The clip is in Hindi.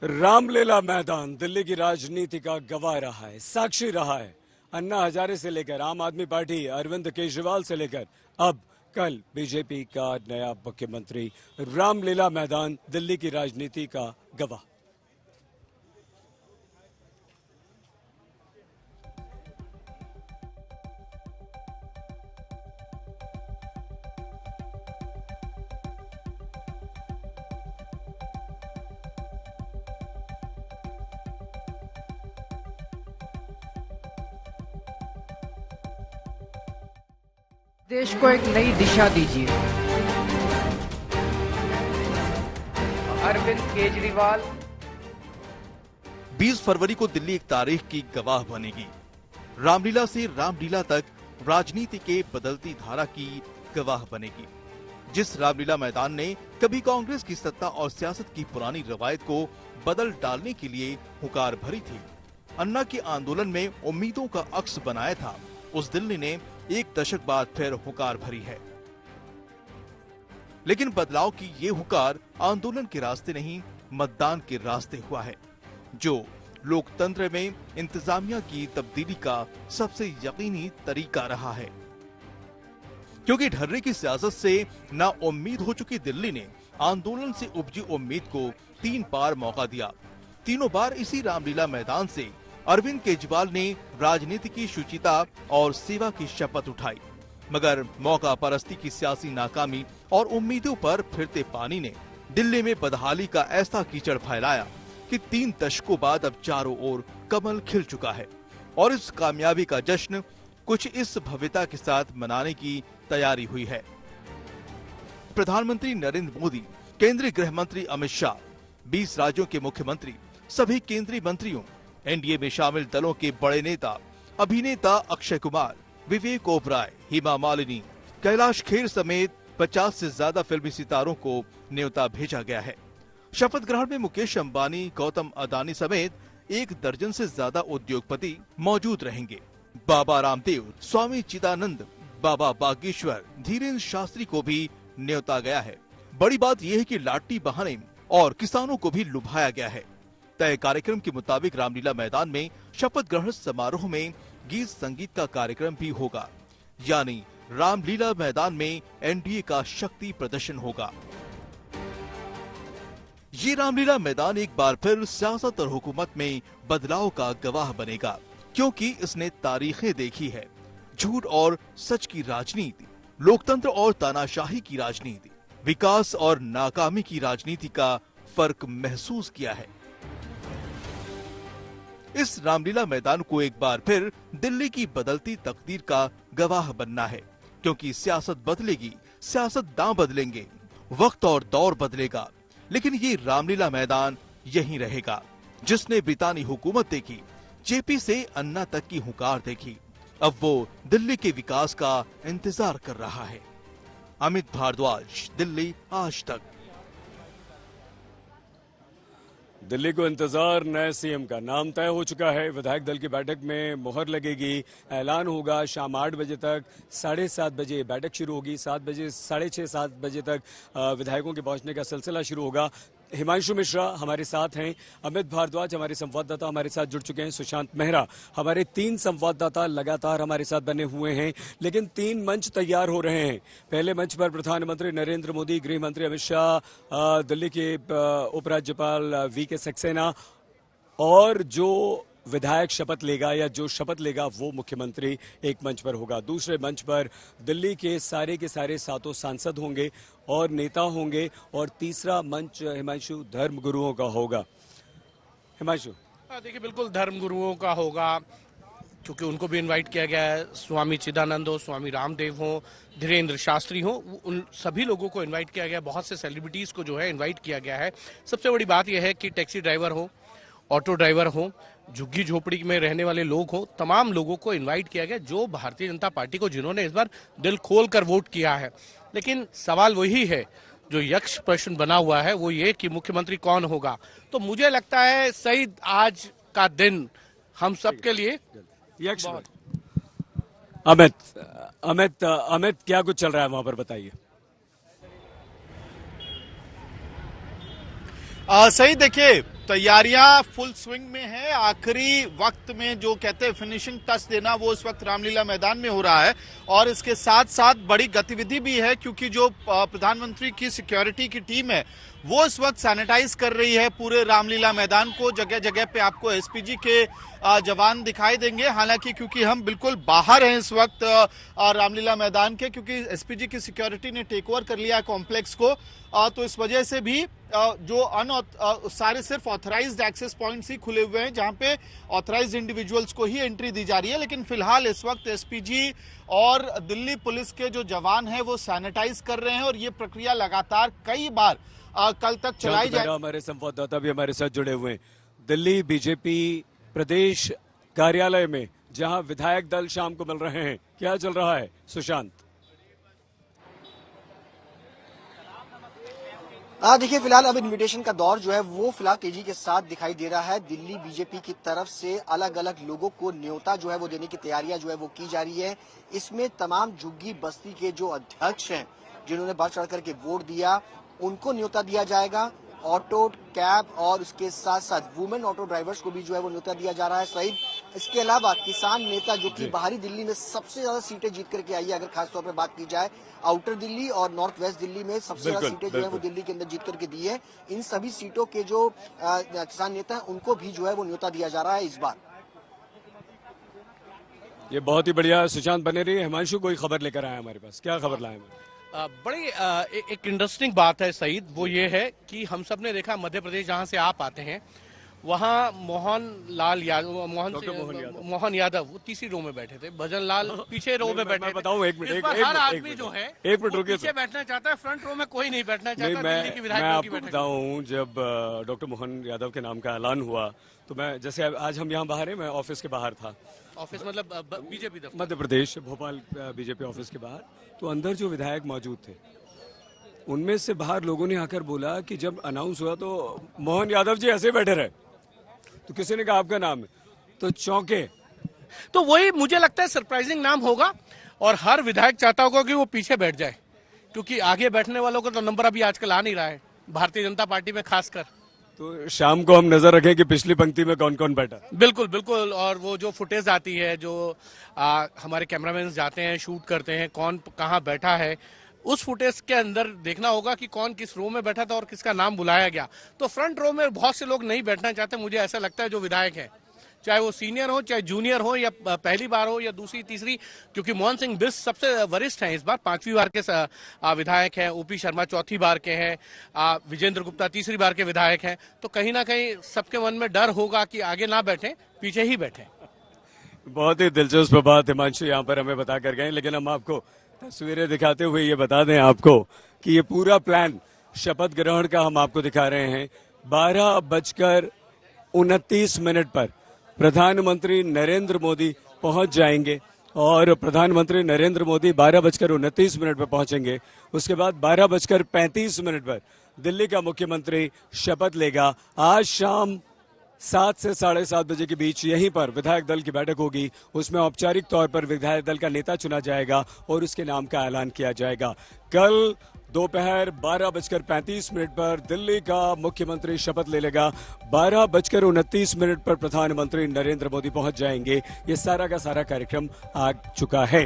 रामलीला मैदान दिल्ली की राजनीति का गवाह रहा है, साक्षी रहा है। अन्ना हजारे से लेकर आम आदमी पार्टी, अरविंद केजरीवाल से लेकर अब कल बीजेपी का नया मुख्यमंत्री। रामलीला मैदान दिल्ली की राजनीति का गवाह। देश को एक नई दिशा दीजिए। अरविंद केजरीवाल। 20 फरवरी को दिल्ली एक तारीख की गवाह बनेगी। रामलीला से रामलीला तक राजनीति के बदलती धारा की गवाह बनेगी। जिस रामलीला मैदान ने कभी कांग्रेस की सत्ता और सियासत की पुरानी रवायत को बदल डालने के लिए हुकार भरी थी, अन्ना के आंदोलन में उम्मीदों का अक्स बनाया था, उस दिल्ली ने एक दशक बाद फिर हुकार भरी है। लेकिन बदलाव की ये हुकार आंदोलन के रास्ते नहीं, मतदान के रास्ते हुआ है, जो लोकतंत्र में इंतजामिया की तब्दीली का सबसे यकीनी तरीका रहा है। क्योंकि ढर्रे की सियासत से ना उम्मीद हो चुकी दिल्ली ने आंदोलन से उपजी उम्मीद को 3 बार मौका दिया। तीनों बार इसी रामलीला मैदान से अरविंद केजरीवाल ने राजनीति की शुचिता और सेवा की शपथ उठाई, मगर मौका परस्ती की सियासी नाकामी और उम्मीदों पर फिरते पानी ने दिल्ली में बदहाली का ऐसा कीचड़ फैलाया कि 3 दशकों बाद अब चारों ओर कमल खिल चुका है और इस कामयाबी का जश्न कुछ इस भव्यता के साथ मनाने की तैयारी हुई है। प्रधानमंत्री नरेंद्र मोदी, केंद्रीय गृह मंत्री अमित शाह, 20 राज्यों के मुख्यमंत्री, सभी केंद्रीय मंत्रियों, एनडीए में शामिल दलों के बड़े नेता, अभिनेता अक्षय कुमार, विवेक ओबराय, हेमा मालिनी, कैलाश खेर समेत 50 से ज्यादा फिल्मी सितारों को न्योता भेजा गया है। शपथ ग्रहण में मुकेश अंबानी, गौतम अदानी समेत 1 दर्जन से ज्यादा उद्योगपति मौजूद रहेंगे। बाबा रामदेव, स्वामी चिदानंद, बाबा बागेश्वर, धीरेन्द्र शास्त्री को भी न्योता गया है। बड़ी बात यह है कि लाठी बहाने और किसानों को भी लुभाया गया है। तय कार्यक्रम के मुताबिक रामलीला मैदान में शपथ ग्रहण समारोह में गीत संगीत का कार्यक्रम भी होगा, यानी रामलीला मैदान में एनडीए का शक्ति प्रदर्शन होगा। ये रामलीला मैदान एक बार फिर सियासत और हुकूमत में बदलाव का गवाह बनेगा, क्योंकि इसने तारीखें देखी है। झूठ और सच की राजनीति, लोकतंत्र और तानाशाही की राजनीति, विकास और नाकामी की राजनीति का फर्क महसूस किया है। इस रामलीला मैदान को एक बार फिर दिल्ली की बदलती तकदीर का गवाह बनना है, क्योंकि सियासत बदलेगी, सियासतदान बदलेंगे, वक्त और दौर बदलेगा, लेकिन ये रामलीला मैदान यहीं रहेगा, जिसने ब्रितानी हुकूमत देखी, जेपी से अन्ना तक की हुकार देखी, अब वो दिल्ली के विकास का इंतजार कर रहा है। अमित भारद्वाज, दिल्ली आज तक। दिल्ली को इंतजार, नए सीएम का नाम तय हो चुका है। विधायक दल की बैठक में मुहर लगेगी, ऐलान होगा शाम 8 बजे तक। 7:30 बजे बैठक शुरू होगी, 7 बजे 6:30 7 बजे तक विधायकों के पहुंचने का सिलसिला शुरू होगा। हिमांशु मिश्रा हमारे साथ हैं, अमित भारद्वाज हमारे संवाददाता हमारे साथ जुड़ चुके हैं, सुशांत मेहरा, हमारे 3 संवाददाता लगातार हमारे साथ बने हुए हैं। लेकिन 3 मंच तैयार हो रहे हैं। पहले मंच पर प्रधानमंत्री नरेंद्र मोदी, गृह मंत्री अमित शाह, दिल्ली के उपराज्यपाल वी.के. सक्सेना और जो विधायक शपथ लेगा या जो शपथ लेगा वो मुख्यमंत्री एक मंच पर होगा। दूसरे मंच पर दिल्ली के सारे 7 सांसद होंगे और नेता होंगे। और तीसरा मंच हिमांशु धर्म गुरुओं का होगा। हिमांशु, देखिए बिल्कुल धर्म गुरुओं का होगा, क्योंकि उनको भी इनवाइट किया गया है। स्वामी चिदानंद हो, स्वामी रामदेव हो, धीरेन्द्र शास्त्री हो, उन सभी लोगों को इनवाइट किया गया है। बहुत से सेलिब्रिटीज को जो है इनवाइट किया गया है। सबसे बड़ी बात यह है कि टैक्सी ड्राइवर हो, ऑटो ड्राइवर हो, झुग्गी झोपड़ी में रहने वाले लोग हो, तमाम लोगों को इनवाइट किया गया, जो भारतीय जनता पार्टी को जिन्होंने इस बार दिल खोल कर वोट किया है। लेकिन सवाल वही है, जो यक्ष प्रश्न बना हुआ है, वो ये कि मुख्यमंत्री कौन होगा। तो मुझे लगता है सही आज का दिन हम सबके लिए यक्ष। अमित क्या कुछ चल रहा है वहां पर, बताइए। सही देखिए, तैयारियां फुल स्विंग में है। आखिरी वक्त में जो कहते हैं फिनिशिंग टच देना, वो इस वक्त रामलीला मैदान में हो रहा है। और इसके साथ साथ बड़ी गतिविधि भी है, क्योंकि जो प्रधानमंत्री की सिक्योरिटी की टीम है वो इस वक्त सैनिटाइज कर रही है पूरे रामलीला मैदान को। जगह जगह पे आपको एसपीजी के जवान दिखाई देंगे। हालांकि क्योंकि हम बिल्कुल बाहर हैं इस वक्त रामलीला मैदान के, क्योंकि एसपीजी की सिक्योरिटी ने टेक ओवर कर लिया कॉम्प्लेक्स को, तो इस वजह से भी जो सारे सिर्फ ऑथराइज्ड एक्सेस पॉइंट्स ही खुले हुए हैं, जहां पे ऑथराइज्ड इंडिविजुअल्स को ही एंट्री दी जा रही है। लेकिन फिलहाल इस वक्त एसपीजी और दिल्ली पुलिस के जो जवान हैं वो सैनिटाइज कर रहे हैं, और ये प्रक्रिया लगातार कई बार कल तक चलाई जाए। हमारे संवाददाता भी हमारे साथ जुड़े हुए हैं दिल्ली बीजेपी प्रदेश कार्यालय में, जहां विधायक दल शाम को मिल रहे हैं। क्या चल रहा है सुशांत? देखिए, फिलहाल अब इनविटेशन का दौर जो है वो फिलहाल तेजी के साथ दिखाई दे रहा है। दिल्ली बीजेपी की तरफ से अलग अलग लोगों को न्योता जो है वो देने की तैयारियां जो है वो की जा रही है। इसमें तमाम झुग्गी बस्ती के जो अध्यक्ष हैं, जिन्होंने बढ़ चढ़ करके वोट दिया, उनको न्योता दिया जाएगा। ऑटो, कैब और उसके साथ साथ वुमेन ऑटो ड्राइवर्स को भी जो है वो न्योता दिया जा रहा है। सही, इसके अलावा किसान नेता जो कि बाहरी दिल्ली में सबसे ज्यादा सीटें जीत करके आई है, अगर खासतौर पर बात की जाए आउटर दिल्ली और नॉर्थ वेस्ट दिल्ली में सबसे ज्यादा सीटें जो है वो दिल्ली के अंदर जीत करके दी है, इन सभी सीटों के जो किसान नेता हैं उनको भी जो है वो न्योता दिया जा रहा है इस बार। ये बहुत ही बढ़िया। सुशांत बने रही। हिमांशु कोई खबर लेकर आया हमारे पास, क्या खबर लाए? बड़ी एक इंटरेस्टिंग बात है सईद, वो ये है कि हम सब ने देखा मध्य प्रदेश जहां से आप आते हैं, वहां मोहन यादव वो तीसरी रो में बैठे थे, भजन लाल पीछे रो में बैठे। बताऊं, एक मिनट, हर आदमी जो है एक मिनट रुकिए, पीछे बैठना चाहता है, फ्रंट रो में कोई नहीं बैठना चाहता। मैं आपको बताऊं, जब डॉक्टर मोहन यादव के नाम का ऐलान हुआ तो मैं, जैसे आज हम यहाँ बाहर हैं, मैं ऑफिस के बाहर था। ऑफिस मतलब बीजेपी दफ्तर, मध्य प्रदेश भोपाल बीजेपी ऑफिस के बाहर, तो अंदर जो विधायक मौजूद थे उनमें से बाहर लोगों ने आकर बोला कि जब अनाउंस हुआ तो मोहन यादव जी ऐसे बैठे रहे, तो किसी ने कहा आपका नाम है, तो चौंके। तो वही मुझे लगता है सरप्राइजिंग नाम होगा, और हर विधायक चाहता होगा कि वो पीछे बैठ जाए, क्योंकि आगे बैठने वालों का तो नंबर अभी आजकल आ नहीं रहा है, भारतीय जनता पार्टी में खासकर। तो शाम को हम नजर रखें कि पिछली पंक्ति में कौन कौन बैठा। बिल्कुल बिल्कुल, और वो जो फुटेज आती है, जो हमारे कैमरामैन जाते हैं, शूट करते हैं, कौन कहाँ बैठा है, उस फुटेज के अंदर देखना होगा कि कौन किस रो में बैठा था और किसका नाम बुलाया गया। तो फ्रंट रो में बहुत से लोग नहीं बैठना चाहते, मुझे ऐसा लगता है, जो विधायक है, चाहे वो सीनियर हो, चाहे जूनियर हो, या पहली बार हो या दूसरी तीसरी, क्योंकि मोहन सिंह बिष्ट सबसे वरिष्ठ हैं इस बार, 5वीं बार के विधायक हैं, ओपी शर्मा 4थी बार के हैं, विजेंद्र गुप्ता 3री बार के विधायक हैं। तो कहीं ना कहीं सबके मन में डर होगा कि आगे ना बैठे, पीछे ही बैठे। बहुत ही दिलचस्प बात हिमांशु यहाँ पर हमें बता कर गए, लेकिन हम आपको तस्वीरें दिखाते हुए ये बता दें आपको कि ये पूरा प्लान शपथ ग्रहण का हम आपको दिखा रहे हैं। 12:29 पर प्रधानमंत्री नरेंद्र मोदी पहुंच जाएंगे, और प्रधानमंत्री नरेंद्र मोदी 12:29 पर पहुंचेंगे। उसके बाद 12:35 पर दिल्ली का मुख्यमंत्री शपथ लेगा। आज शाम 7 से 7:30 बजे के बीच यहीं पर विधायक दल की बैठक होगी। उसमें औपचारिक तौर पर विधायक दल का नेता चुना जाएगा और उसके नाम का ऐलान किया जाएगा। कल दोपहर 12:35 पर दिल्ली का मुख्यमंत्री शपथ ले लेगा। 12:29 पर प्रधानमंत्री नरेंद्र मोदी पहुंच जाएंगे। ये सारा का सारा कार्यक्रम आ चुका है।